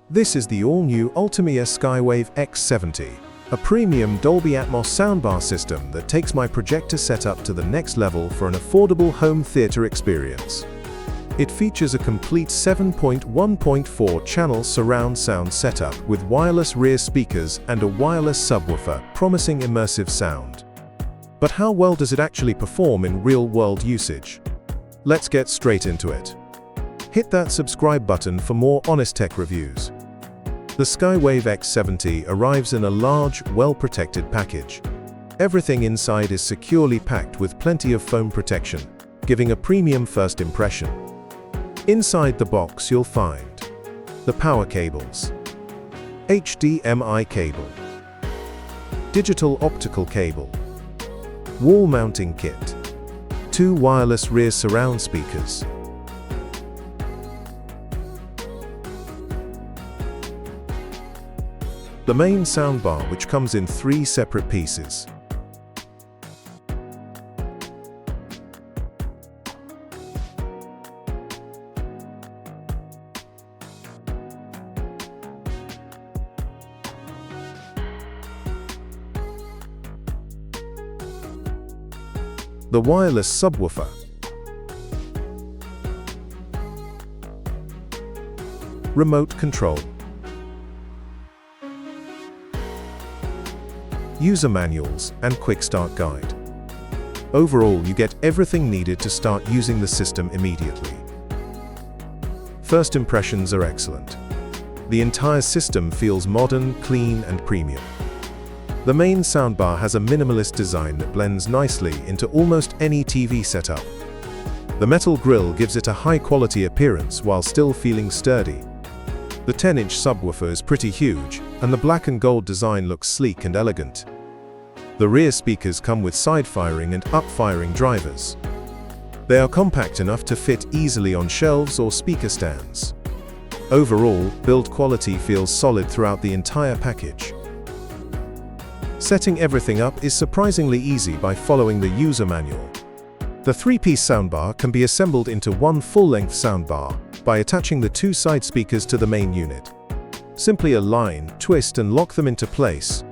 This is the all-new ULTIMEA Skywave X70, a premium Dolby Atmos soundbar system that takes my projector setup to the next level for an affordable home theater experience. It features a complete 7.1.4 channel surround sound setup with wireless rear speakers and a wireless subwoofer, promising immersive sound. But how well does it actually perform in real-world usage? Let's get straight into it. Hit that subscribe button for more honest tech reviews. The Skywave X70 arrives in a large, well-protected package. Everything inside is securely packed with plenty of foam protection, giving a premium first impression. Inside the box you'll find the power cables, HDMI cable, digital optical cable, wall mounting kit, 2 wireless rear surround speakers, the main soundbar, which comes in 3 separate pieces, the wireless subwoofer, remote control, user manuals, and quick start guide. Overall, you get everything needed to start using the system immediately. First impressions are excellent. The entire system feels modern, clean, and premium. The main soundbar has a minimalist design that blends nicely into almost any TV setup. The metal grille gives it a high-quality appearance while still feeling sturdy. The 10-inch subwoofer is pretty huge, and the black and gold design looks sleek and elegant. The rear speakers come with side-firing and up-firing drivers. They are compact enough to fit easily on shelves or speaker stands. Overall, build quality feels solid throughout the entire package. Setting everything up is surprisingly easy by following the user manual. The 3-piece soundbar can be assembled into one full-length soundbar by attaching the 2 side speakers to the main unit. Simply align, twist, and lock them into place.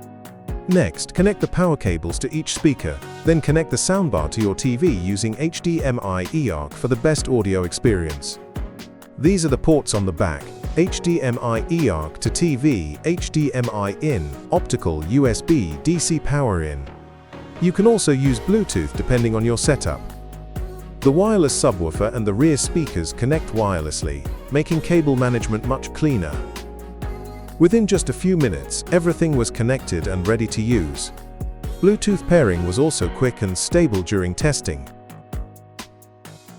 Next, connect the power cables to each speaker, then connect the soundbar to your TV using HDMI eARC for the best audio experience. These are the ports on the back: HDMI eARC to TV, HDMI in, optical, USB, DC power in. You can also use Bluetooth depending on your setup. The wireless subwoofer and the rear speakers connect wirelessly, making cable management much cleaner. Within just a few minutes, everything was connected and ready to use. Bluetooth pairing was also quick and stable during testing.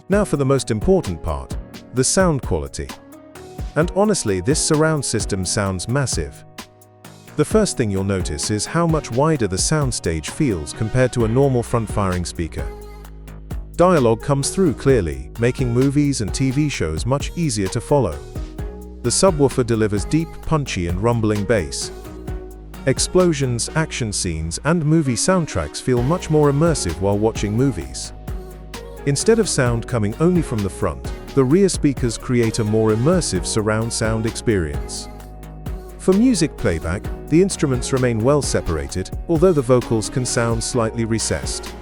Now for the most important part, the sound quality. And honestly, this surround system sounds massive. The first thing you'll notice is how much wider the soundstage feels compared to a normal front-firing speaker. Dialogue comes through clearly, making movies and TV shows much easier to follow. The subwoofer delivers deep, punchy, and rumbling bass. Explosions, action scenes, and movie soundtracks feel much more immersive while watching movies. Instead of sound coming only from the front, the rear speakers create a more immersive surround sound experience. For music playback, the instruments remain well separated, although the vocals can sound slightly recessed.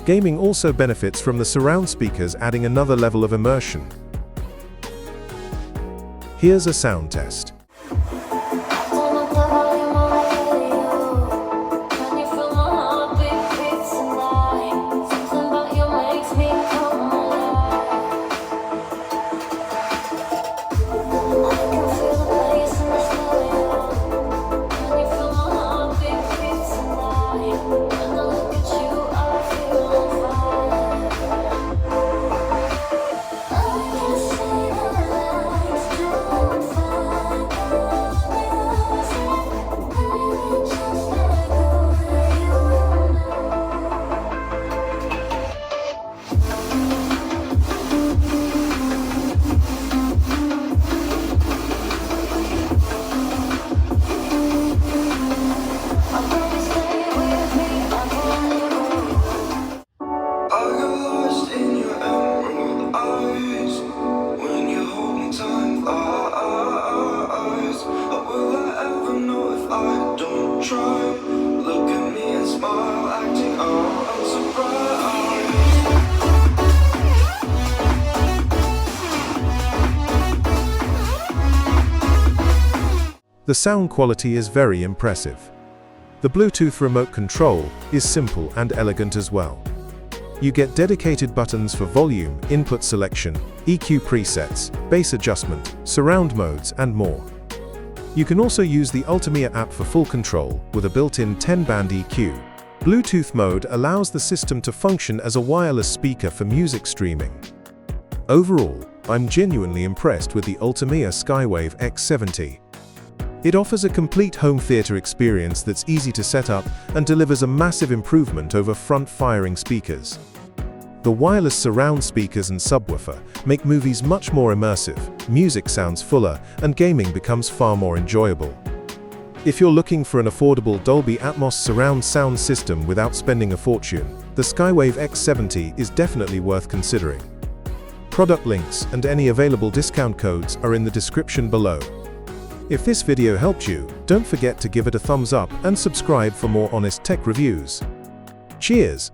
Gaming also benefits from the surround speakers, adding another level of immersion. Here's a sound test. The sound quality is very impressive. The Bluetooth remote control is simple and elegant as well. You get dedicated buttons for volume, input selection, EQ presets, bass adjustment, surround modes, and more. You can also use the ULTIMEA app for full control, with a built-in 10-band EQ. Bluetooth mode allows the system to function as a wireless speaker for music streaming. Overall, I'm genuinely impressed with the ULTIMEA Skywave X70. It offers a complete home theater experience that's easy to set up and delivers a massive improvement over front-firing speakers. The wireless surround speakers and subwoofer make movies much more immersive, music sounds fuller, and gaming becomes far more enjoyable. If you're looking for an affordable Dolby Atmos surround sound system without spending a fortune, the Skywave X70 is definitely worth considering. Product links and any available discount codes are in the description below. If this video helped you, don't forget to give it a thumbs up and subscribe for more honest tech reviews. Cheers!